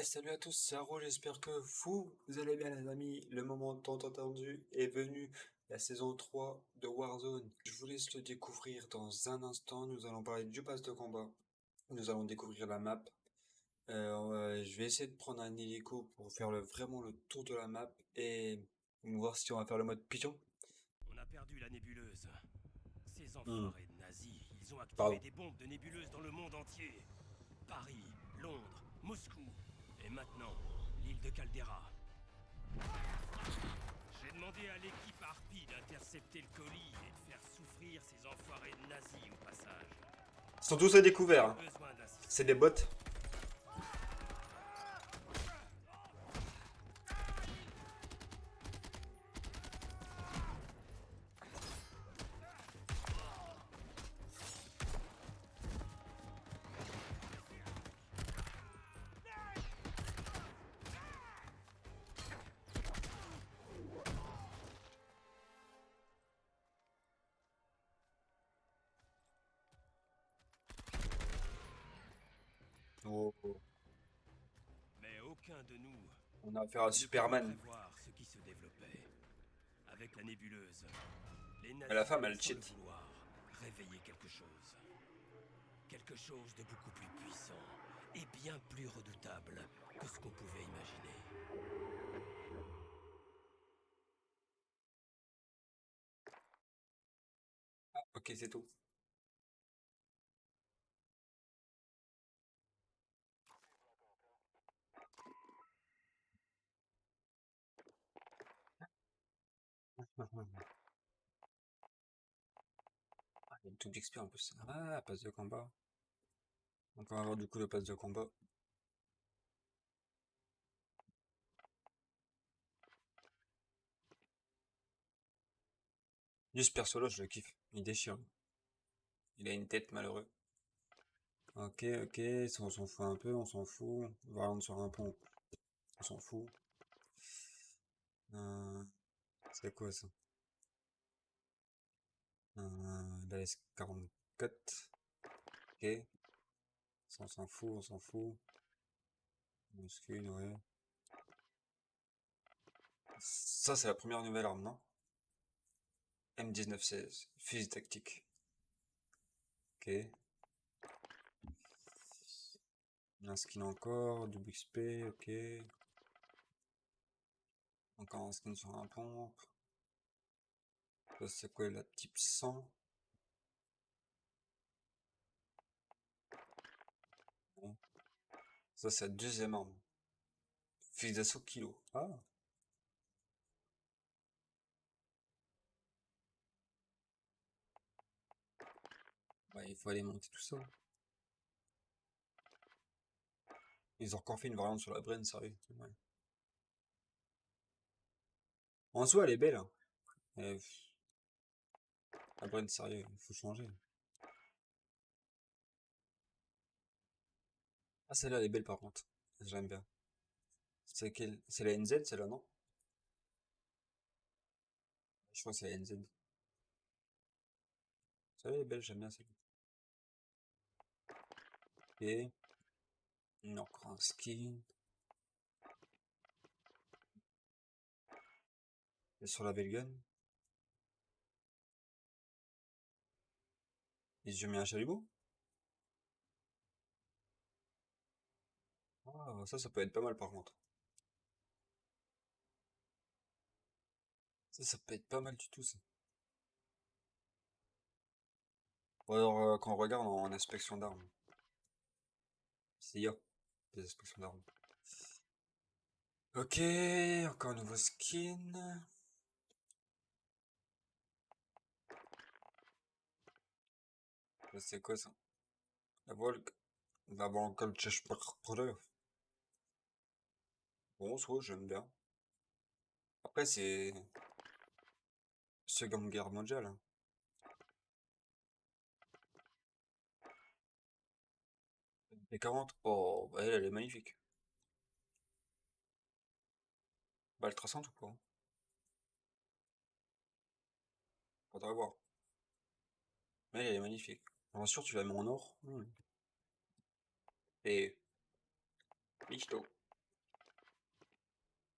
Salut à tous, c'est Haro, j'espère que vous allez bien les amis. Le moment tant attendu est venu, la saison 3 de Warzone. Je vous laisse le découvrir dans un instant, nous allons parler du pass de combat. Nous allons découvrir la map. Je vais essayer de prendre un hélico pour faire vraiment le tour de la map et voir si on va faire le mode pigeon. On a perdu la nébuleuse. Ces Hmm, enfoirés de nazis, ils ont activé pardon. des bombes de nébuleuse dans le monde entier. Paris, Londres, Moscou, et maintenant, l'île de Caldera. J'ai demandé à l'équipe Harpy d'intercepter le colis et de faire souffrir ces enfoirés de nazis au passage. Ils sont tous à découvert, J'ai hein. besoin d'un C'est système. des bots. Oh, oh. Mais aucun de nous On a affaire à ne pouvait Superman. prévoir ce qui se développait. Avec la nébuleuse, les Mais la nazis femme, allaient elle sans le cheat. vouloir réveiller quelque chose. Quelque chose de beaucoup plus puissant et bien plus redoutable que ce qu'on pouvait imaginer. Ok, c'est tout. Ah, il y a tout d'XP en plus. Ah, passe de combat. Donc on va avoir du coup le pass de combat. Juste perso là, je le kiffe. Il déchire. Il a une tête malheureux. Ok, ok, ça on s'en fout un peu, on s'en fout. Valorant sur un pont, on s'en fout. C'est quoi ça? La S44. Ok, ça on s'en fout, on s'en fout. Muscule, ouais. Ça c'est la première nouvelle arme, non? M1916, fusil tactique. Ok. Un skin encore, double XP, ok. Encore un skin sur un pompe. Ça c'est quoi la type 100? Ouais. Ça c'est la deuxième arme. Fusil d'assaut kilo. Ah, bah il faut aller monter tout ça. Ils ont encore fait une variante sur la Bren, sérieux. Ouais. En soi, elle est belle, hein. La Bren, sérieux, il faut changer. Ah, celle-là, elle est belle par contre. J'aime bien. C'est quelle? C'est la NZ, celle-là, non? Je crois que c'est la NZ. Celle-là, elle est belle, j'aime bien celle-là. Ok. Encore un skin. Et sur la Velgun. Ils ont mis un chalumeau? Ah, ça peut être pas mal par contre. Ça peut être pas mal du tout, ça. Ou alors, quand on regarde en inspection d'armes. C'est IA, des inspections d'armes. Ok, encore un nouveau skin. Ça, c'est quoi ça? La Volk. La Volk. Bon, soit j'aime bien. Après, c'est Seconde Guerre mondiale, hein. P40, oh, bah elle est magnifique. Balle traçante ou pas? Faudra voir. Mais elle est magnifique. Bien sûr, tu la mets en or. Et Lichto.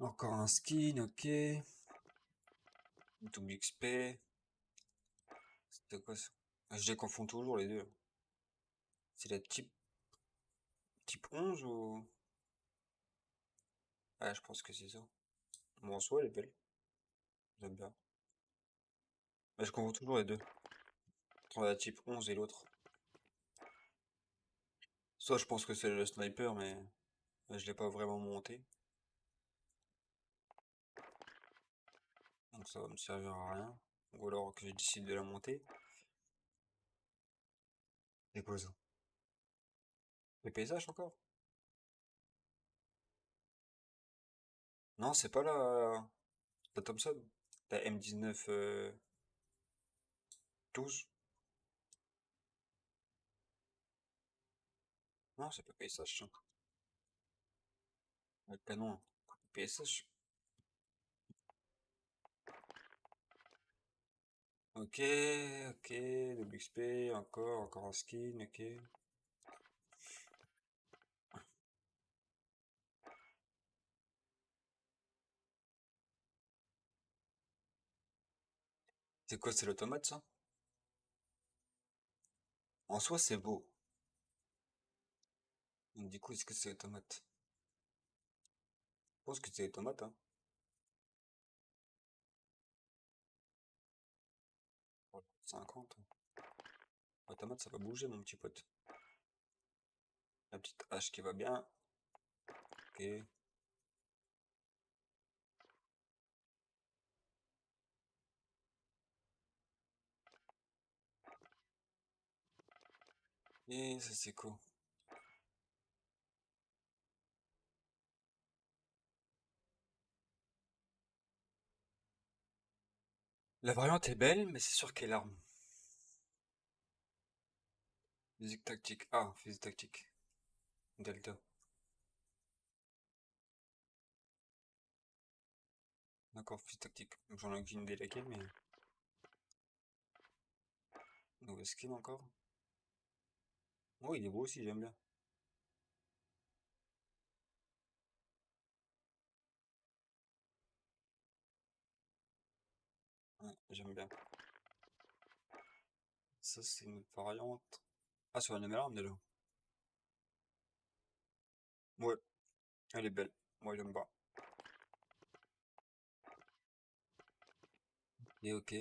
Encore un skin, ok. Double XP. C'était quoi ça? Ah, je les confonds toujours les deux. C'est la type 11 ou... Ah, je pense que c'est ça. Bon, en soi, elle est belle. J'aime bien. Mais je confonds toujours les deux. Entre la type 11 et l'autre. Soit je pense que c'est le sniper, mais je l'ai pas vraiment monté. Donc ça va me servir à rien. Ou alors que je décide de la monter. C'est quoi ça? Les paysages encore? Non, c'est pas la Thompson. La M19 12. Non, c'est pas paysage ça. Le canon. PSH. Ok, ok. Double XP, encore un skin, ok. C'est quoi, c'est l'automate ça? En soi, c'est beau. Donc, du coup, est-ce que c'est automate? Je pense que c'est automate, hein. 50. Automate, ça va bouger, mon petit pote. La petite hache qui va bien. Ok. Et ça, c'est quoi? La variante est belle, mais c'est sûr qu'elle arme. Physique tactique. Ah, physique tactique. Delta. D'accord, physique tactique. J'en ai aucune idée laquelle, mais... Nouveau skin encore. Oh, il est beau aussi, j'aime bien. Ouais, j'aime bien. Ça, c'est une variante. Ah, sur la même arme déjà. Ouais, elle est belle. Moi, j'aime pas. Et ok.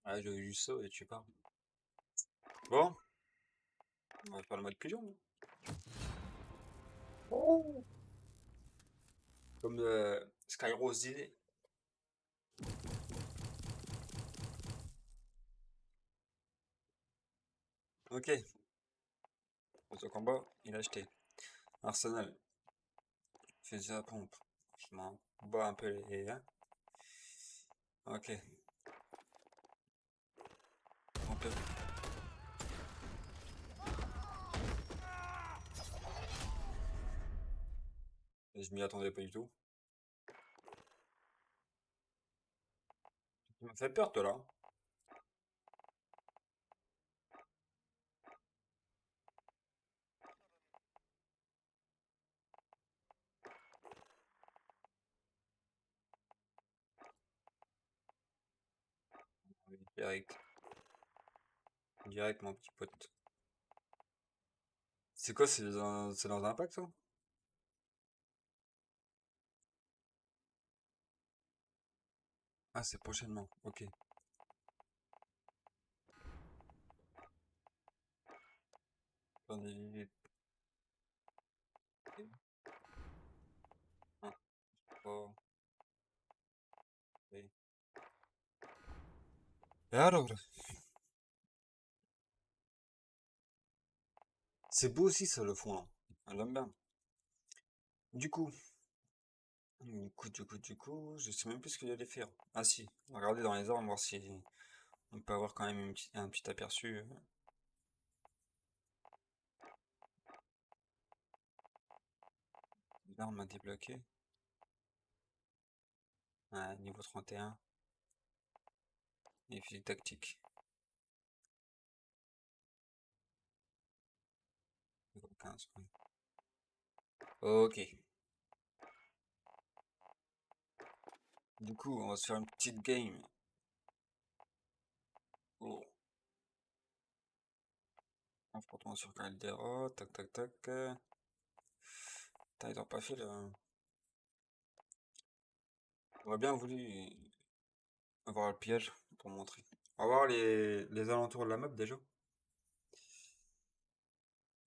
Ah, j'avais juste ça et tu pars. Bon, on va faire le mode pigeon, là. Oh. Comme Skyrose disait. Ok, auto combat, il a acheté. Arsenal, faisait la pompe. Je m'en bats un peu les... Hein. Ok, un peu. Je m'y attendais pas du tout. Tu m'as fait peur, toi, là. Oui, direct. Direct, mon petit pote. C'est quoi, c'est dans un pack, ça? Ah, c'est prochainement. Ok. Attendez, ok. Un, trois, et... Et alors, c'est beau aussi, ça, le fond, là. Ah, j'aime bien. Du coup, je sais même plus ce qu'il allait faire. Ah si, regardez dans les armes, voir si on peut avoir quand même un petit aperçu. L'arme à débloquer. Ouais, niveau 31. Et physique tactique. Niveau 15. Ouais. Ok. Du coup, on va se faire une petite game. Oh. Affrontement sur Caldera. Tac, tac, tac. T'as ils ont pas fait le. J'aurais bien voulu avoir le piège pour montrer. On va voir les alentours de la map déjà.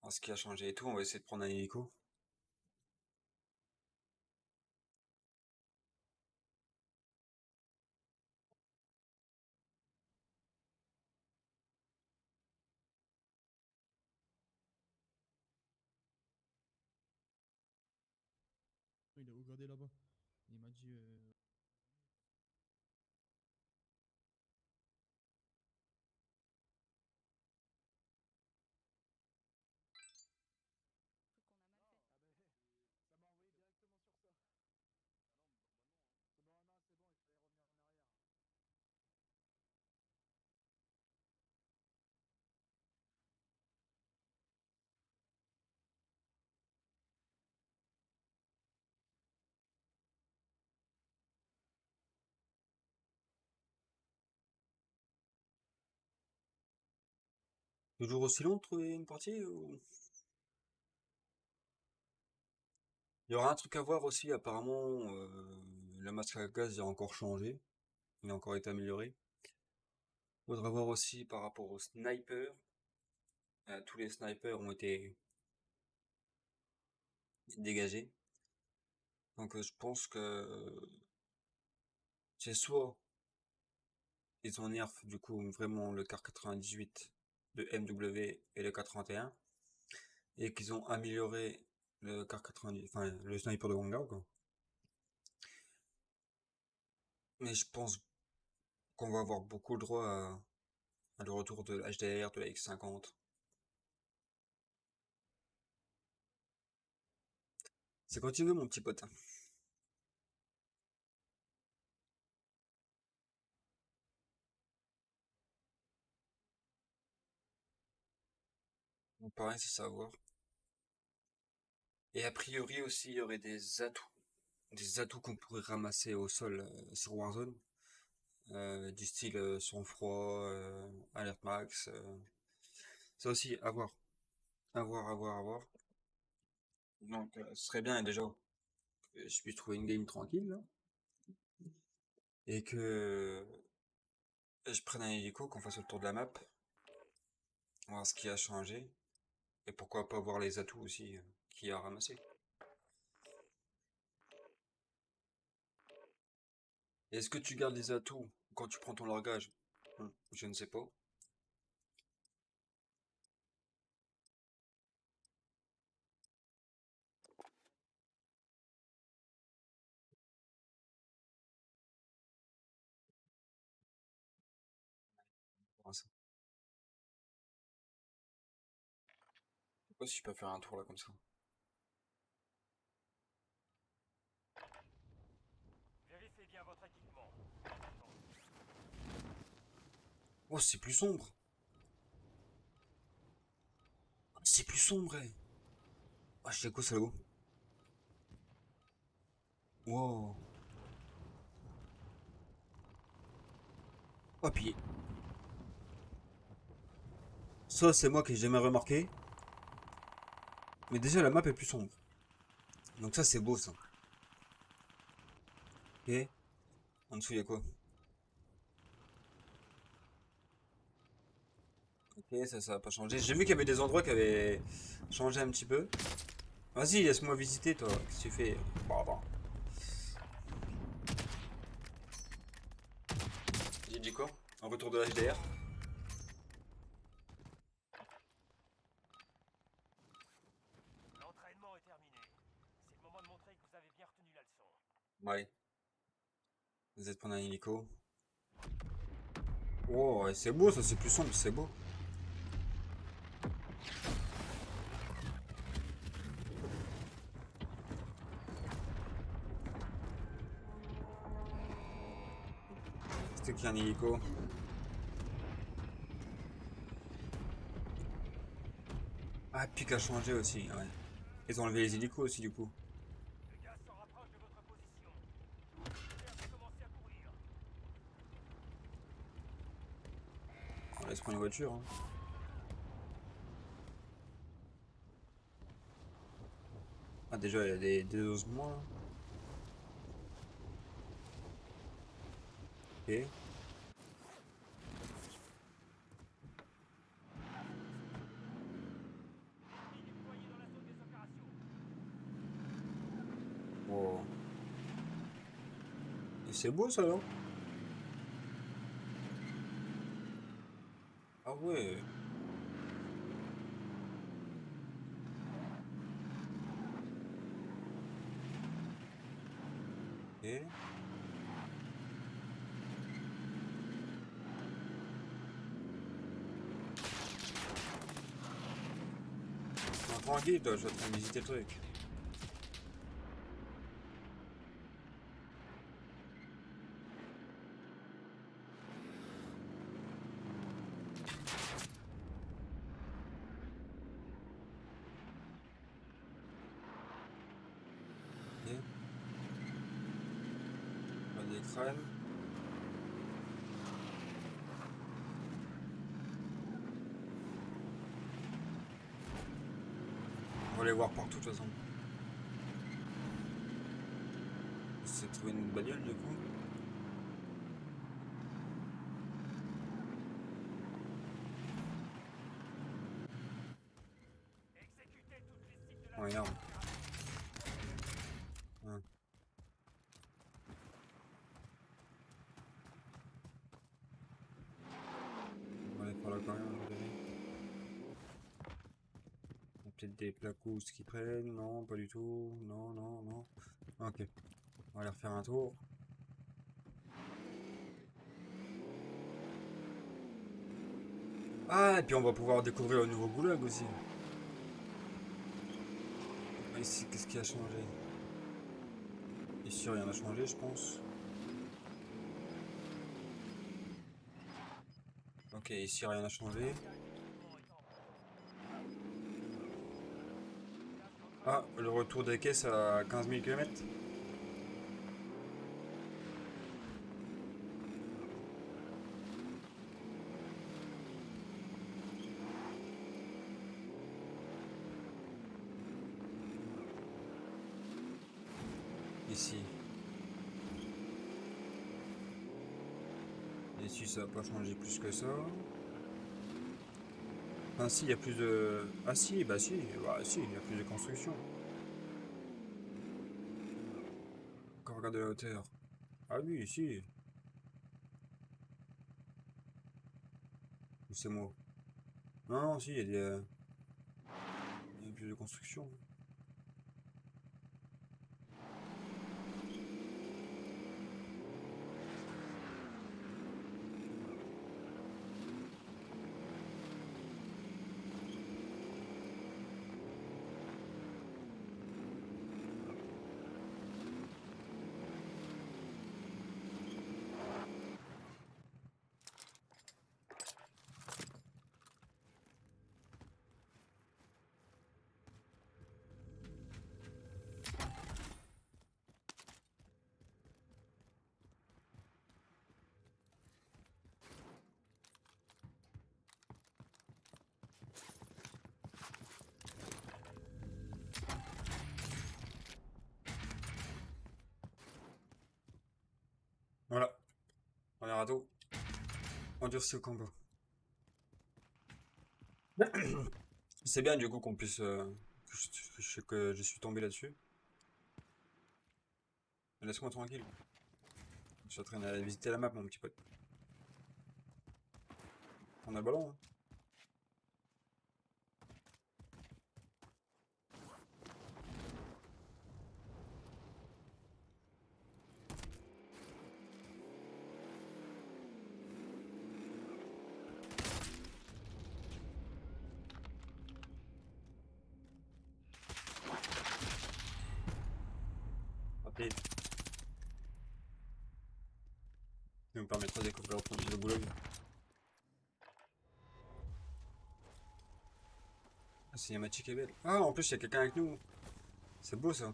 Alors, ce qui a changé et tout, on va essayer de prendre un hélico. Il a regardé là-bas. Il m'a dit. Toujours aussi long de trouver une partie ou... Il y aura un truc à voir aussi, apparemment, le masque à gaz a encore changé. Il a encore été amélioré. Faudra voir aussi par rapport aux snipers. Tous les snipers ont été dégagés. Donc je pense que c'est soit ils ont nerf du coup vraiment le car 98 de MW et le K31 et qu'ils ont amélioré le car 90, enfin le sniper de Vanguard quoi. Mais je pense qu'on va avoir beaucoup le droit à le retour de l'HDR, de la X50. C'est continu mon petit pote. Donc, pareil, c'est savoir. Et a priori aussi, il y aurait des atouts. Des atouts qu'on pourrait ramasser au sol sur Warzone. Du style sang-froid, alerte max. Ça aussi, à voir. À voir, à voir, à voir. Donc, ce serait bien déjà que je puisse trouver une game tranquille, là. Et que je prenne un hélico, qu'on fasse le tour de la map. Voir ce qui a changé. Et pourquoi pas voir les atouts aussi qu'il y a à ramasser. Est-ce que tu gardes les atouts quand tu prends ton largage? Je ne sais pas. Pour ça. Je sais pas si je peux faire un tour là comme ça. Vérifiez bien votre équipement. Oh, c'est plus sombre. C'est plus sombre, eh. Ah, je sais quoi, ça là-haut. Wow. Oh, puis ça, c'est moi qui ai jamais remarqué. Mais déjà, la map est plus sombre. Donc ça, c'est beau, ça. Ok. En dessous, il y a quoi? Ok, ça va pas changer. J'ai vu qu'il y avait des endroits qui avaient changé un petit peu. Vas-y, laisse-moi visiter, toi. Qu'est-ce que tu fais? Pardon. J'ai dit quoi? En retour de l'HDR? L'entraînement est terminé. C'est le moment de montrer que vous avez bien retenu la leçon. Ouais. Vous êtes prendre un hélico. Oh, ouais, c'est beau, ça, c'est plus sombre, c'est beau. c'est qu'il y a un hélico. Ah, Pic a changé aussi, ouais. Ils ont enlevé les hélicos aussi, du coup. Le gaz se rapproche de votre position. J'espère que commencez à courir. On laisse prendre une voiture, hein. Ah, déjà, il y a des ossements, là. Ok. Ennemis déployés dans la zone des opérations. Oh. Et c'est beau, ça, non? Ah ouais. Ok. Non, tranquille, toi, je suis en train de visiter le truc. Ok. Pas des crânes. On va les voir partout, de toute façon. C'est trouver une bagnole, du coup. Exécutez toutes les cibles de la Oh, zone énorme. d'opération. Hein. On va aller par là quand même, à mon avis. Il y a peut-être des placousses qui prennent. Non, pas du tout. Non, non, non. Ok. On va aller refaire un tour. Ah, et puis on va pouvoir découvrir le nouveau goulag aussi. Ah, ici, qu'est-ce qui a changé? Ici, rien n'a changé, je pense. Ok, ici, rien n'a changé. Ah, le retour des caisses à 15 000 km. Ici. Ici, ça n'a pas changé plus que ça. Ah si, il y a plus de... Ah si, bah si, il y a plus de construction. Quand on regarde de la hauteur. Ah oui, si. Ou c'est moi. Non, non, si, il y a plus de construction. Voilà, on est râteau. Endurci au combat. C'est bien du coup qu'on puisse... que je suis tombé là-dessus. Laisse-moi tranquille. Je suis en train d'aller visiter la map, mon petit pote. On a le ballon, hein. Rapide. C'est où? permettra de découvrir le Boulogne. La cinématique est belle. Ah, en plus, il y a quelqu'un avec nous. C'est beau ça.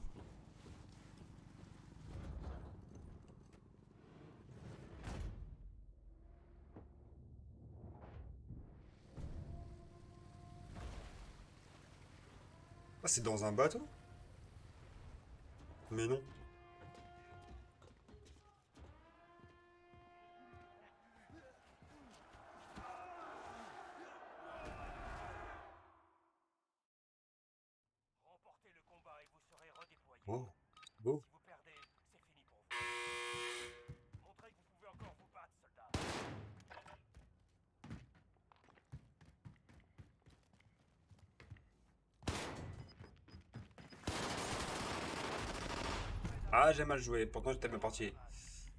Ah, c'est dans un bateau? Mais non. Remportez le combat et vous serez redéployé. Oh, beau. Si vous perdez, c'est fini pour vous. Montrez que vous pouvez encore vous battre, soldats. Ah, j'ai mal joué. Pourtant, j'étais bien parti.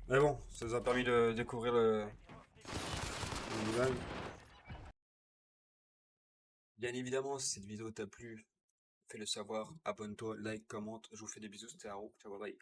Mais bon, ça nous a permis de découvrir le design. Bien évidemment, si cette vidéo t'a plu, fais-le savoir. Abonne-toi, like, commente. Je vous fais des bisous. C'était Haro. Ciao, bye bye.